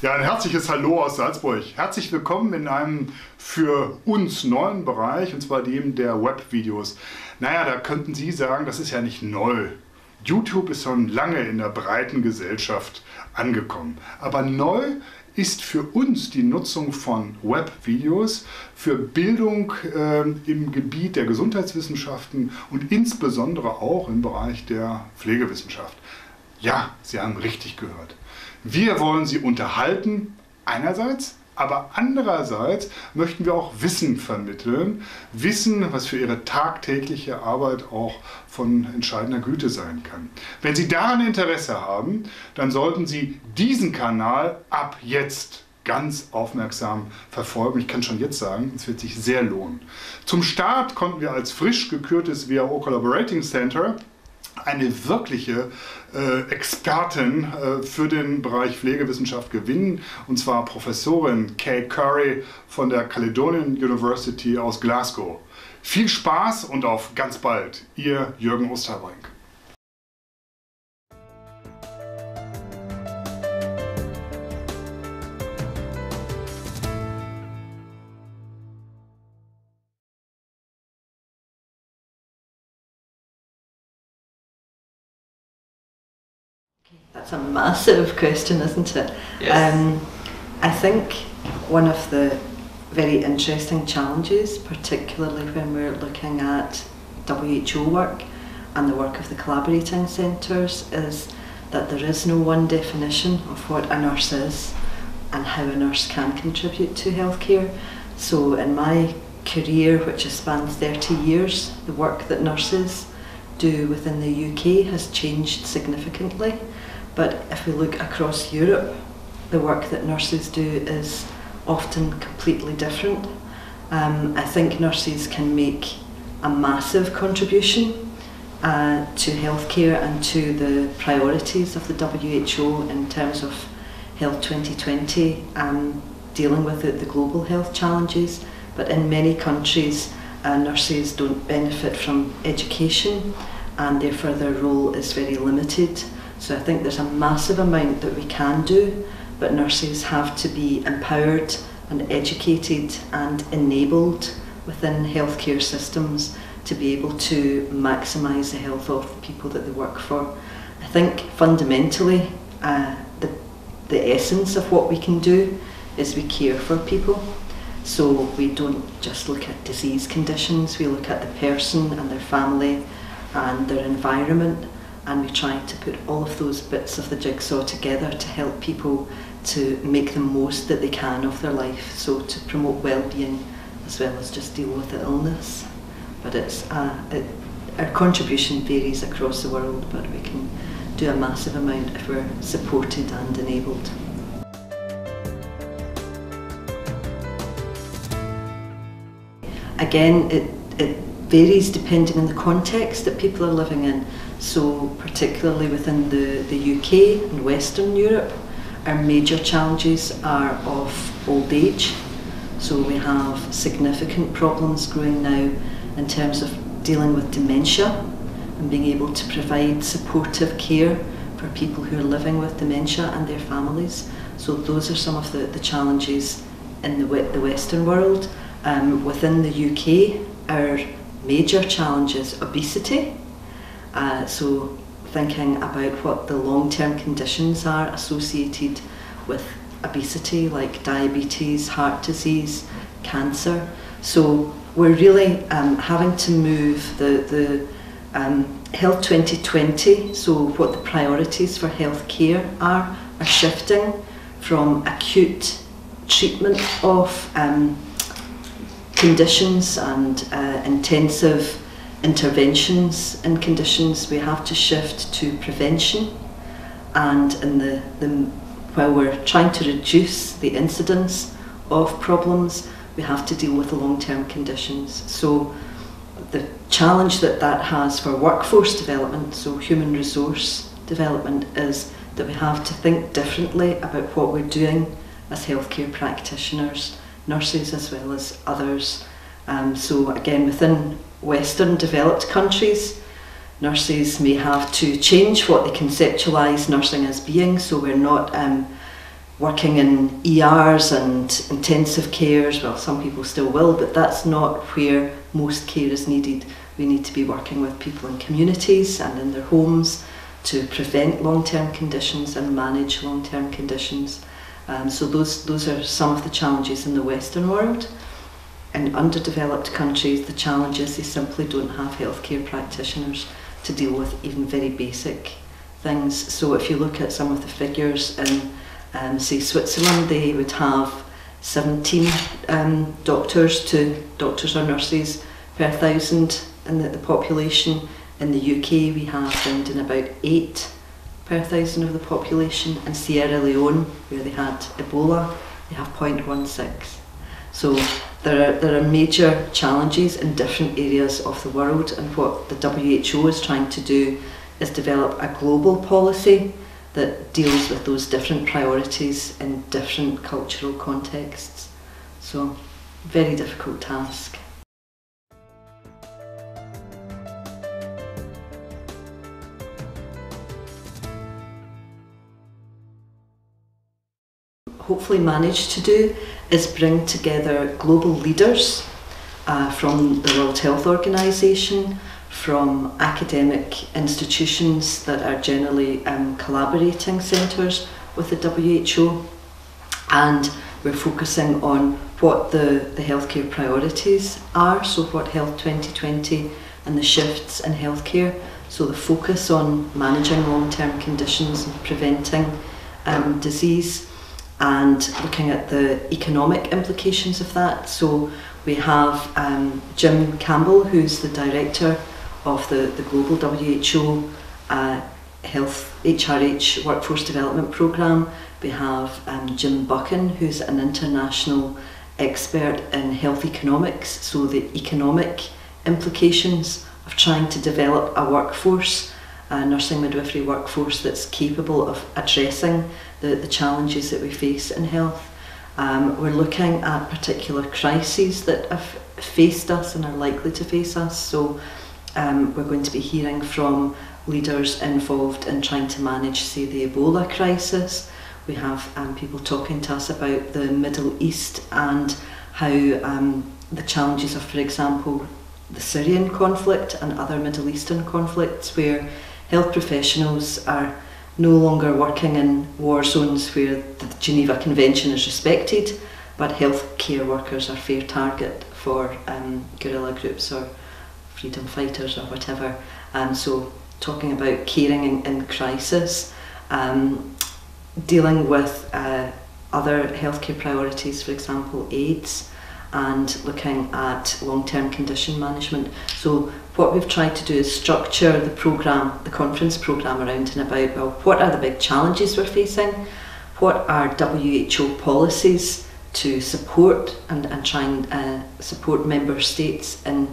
Ja, ein herzliches Hallo aus Salzburg. Herzlich willkommen in einem für uns neuen Bereich, und zwar dem der Webvideos. Naja, da könnten Sie sagen, das ist ja nicht neu. YouTube ist schon lange in der breiten Gesellschaft angekommen. Aber neu ist für uns die Nutzung von Webvideos für Bildung im Gebiet der Gesundheitswissenschaften und insbesondere auch im Bereich der Pflegewissenschaft. Ja, Sie haben richtig gehört. Wir wollen Sie unterhalten, einerseits, aber andererseits möchten wir auch Wissen vermitteln. Wissen, was für Ihre tagtägliche Arbeit auch von entscheidender Güte sein kann. Wenn Sie daran Interesse haben, dann sollten Sie diesen Kanal ab jetzt ganz aufmerksam verfolgen. Ich kann schon jetzt sagen, es wird sich sehr lohnen. Zum Start konnten wir als frisch gekürtes WHO Collaborating Center eine wirkliche Expertin für den Bereich Pflegewissenschaft gewinnen, und zwar Professorin Currie von der Universität aus Glasgow. Viel Spaß und auf ganz bald, Ihr Jürgen Osterbrink. That's a massive question, isn't it? Yes. I think one of the very interesting challenges, particularly when we're looking at WHO work and the work of the collaborating centres, is that there is no one definition of what a nurse is and how a nurse can contribute to healthcare. So in my career, which has spanned 30 years, the work that nurses do within the UK has changed significantly. But if we look across Europe, the work that nurses do is often completely different. I think nurses can make a massive contribution to healthcare and to the priorities of the WHO in terms of Health 2020, dealing with the global health challenges. But in many countries, nurses don't benefit from education, and therefore their role is very limited. So I think there's a massive amount that we can do, but nurses have to be empowered and educated and enabled within healthcare systems to be able to maximise the health of the people that they work for. I think fundamentally the essence of what we can do is we care for people. So we don't just look at disease conditions, we look at the person and their family and their environment, and we try to put all of those bits of the jigsaw together to help people to make the most that they can of their life, so to promote well-being as well as just deal with the illness. But our contribution varies across the world, but we can do a massive amount if we're supported and enabled. Again, it varies depending on the context that people are living in. So particularly within the UK and Western Europe, our major challenges are of old age. So we have significant problems growing now in terms of dealing with dementia and being able to provide supportive care for people who are living with dementia and their families. So those are some of the challenges in the Western world. Within the UK, our major challenge is obesity. So thinking about what the long-term conditions are associated with obesity, like diabetes, heart disease, cancer. So we're really having to move the Health 2020, so what the priorities for healthcare are shifting from acute treatment of conditions and intensive interventions in conditions. We have to shift to prevention, and while we're trying to reduce the incidence of problems, we have to deal with the long-term conditions. So the challenge that has for workforce development, so human resource development, is that we have to think differently about what we're doing as healthcare practitioners, nurses as well as others. So again, within Western developed countries, nurses may have to change what they conceptualise nursing as being, so we're not working in ERs and intensive cares. Well, some people still will, but that's not where most care is needed. We need to be working with people in communities and in their homes to prevent long-term conditions and manage long-term conditions. So those are some of the challenges in the Western world. In underdeveloped countries, the challenge is they simply don't have healthcare practitioners to deal with even very basic things. So if you look at some of the figures in, say, Switzerland, they would have 17 doctors or nurses per 1,000 in the population. In the UK, we have around in about 8 per 1,000 of the population. In Sierra Leone, where they had Ebola, they have 0.16. So there are major challenges in different areas of the world, and what the WHO is trying to do is develop a global policy that deals with those different priorities in different cultural contexts. So, very difficult task. Hopefully managed to do is bring together global leaders from the World Health Organization, from academic institutions that are generally collaborating centres with the WHO, and we're focusing on what the healthcare priorities are, so what Health 2020 and the shifts in healthcare, so the focus on managing long-term conditions and preventing disease, and looking at the economic implications of that. So we have Jim Campbell, who's the director of the global WHO Health HRH Workforce Development Programme. We have Jim Buchan, who's an international expert in health economics, so the economic implications of trying to develop a workforce, a nursing midwifery workforce that's capable of addressing the challenges that we face in health. We're looking at particular crises that have faced us and are likely to face us. So we're going to be hearing from leaders involved in trying to manage, say, the Ebola crisis. We have people talking to us about the Middle East and how the challenges of, for example, the Syrian conflict and other Middle Eastern conflicts, where health professionals are no longer working in war zones where the Geneva Convention is respected, but healthcare workers are fair target for guerrilla groups or freedom fighters or whatever. So talking about caring in crisis, dealing with other healthcare priorities, for example AIDS, and looking at long-term condition management. So what we've tried to do is structure the programme, the conference programme, around and about, well, what are the big challenges we're facing, what are WHO policies to support and try and support member states in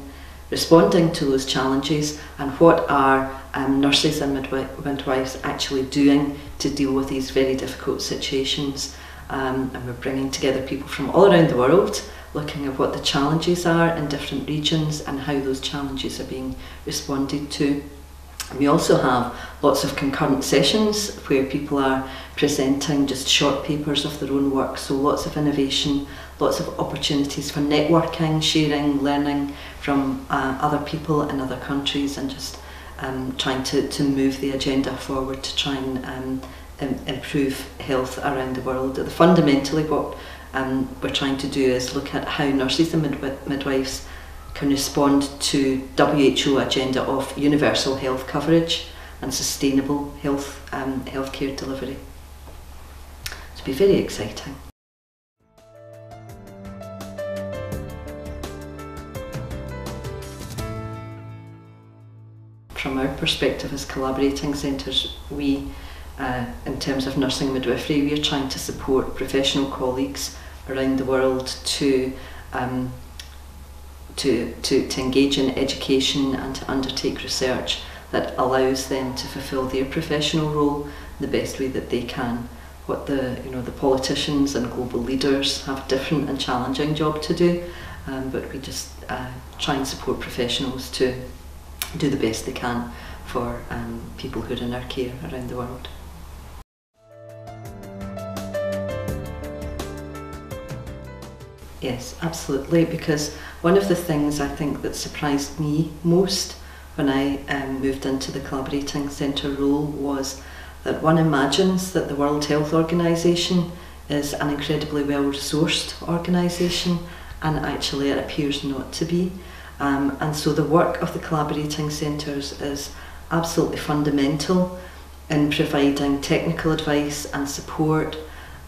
responding to those challenges, and what are nurses and midwives actually doing to deal with these very difficult situations. And we're bringing together people from all around the world, looking at what the challenges are in different regions and how those challenges are being responded to. And we also have lots of concurrent sessions where people are presenting just short papers of their own work, so lots of innovation, lots of opportunities for networking, sharing, learning from other people in other countries, and just trying to move the agenda forward to try and improve health around the world. Fundamentally, what we're trying to do is look at how nurses and midwives can respond to WHO agenda of universal health coverage and sustainable healthcare delivery. It'll be very exciting. From our perspective as collaborating centres, we, in terms of nursing midwifery, we are trying to support professional colleagues around the world to engage in education and to undertake research that allows them to fulfil their professional role the best way that they can. What the politicians and global leaders have a different and challenging job to do, but we just try and support professionals to do the best they can for people who are in our care around the world. Yes, absolutely, because one of the things I think that surprised me most when I moved into the collaborating centre role was that one imagines that the World Health Organization is an incredibly well-resourced organisation, and actually it appears not to be. And so the work of the collaborating centres is absolutely fundamental in providing technical advice and support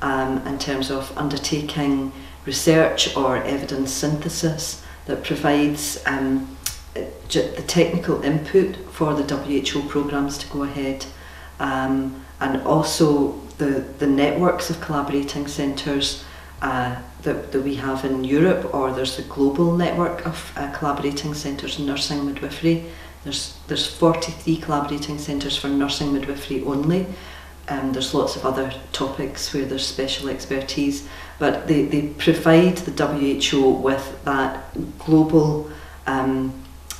in terms of undertaking research or evidence synthesis that provides the technical input for the WHO programmes to go ahead, and also the networks of collaborating centres that we have in Europe, or there's a global network of collaborating centres in nursing midwifery. There's 43 collaborating centres for nursing midwifery only. There's lots of other topics where there's special expertise, but they provide the WHO with that global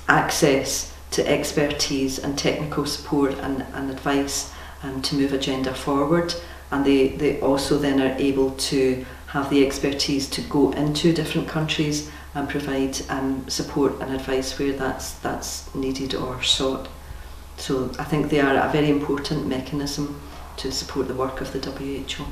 access to expertise and technical support and advice to move agenda forward. And they also then are able to have the expertise to go into different countries and provide support and advice where that's needed or sought. So I think they are a very important mechanism to support the work of the WHO.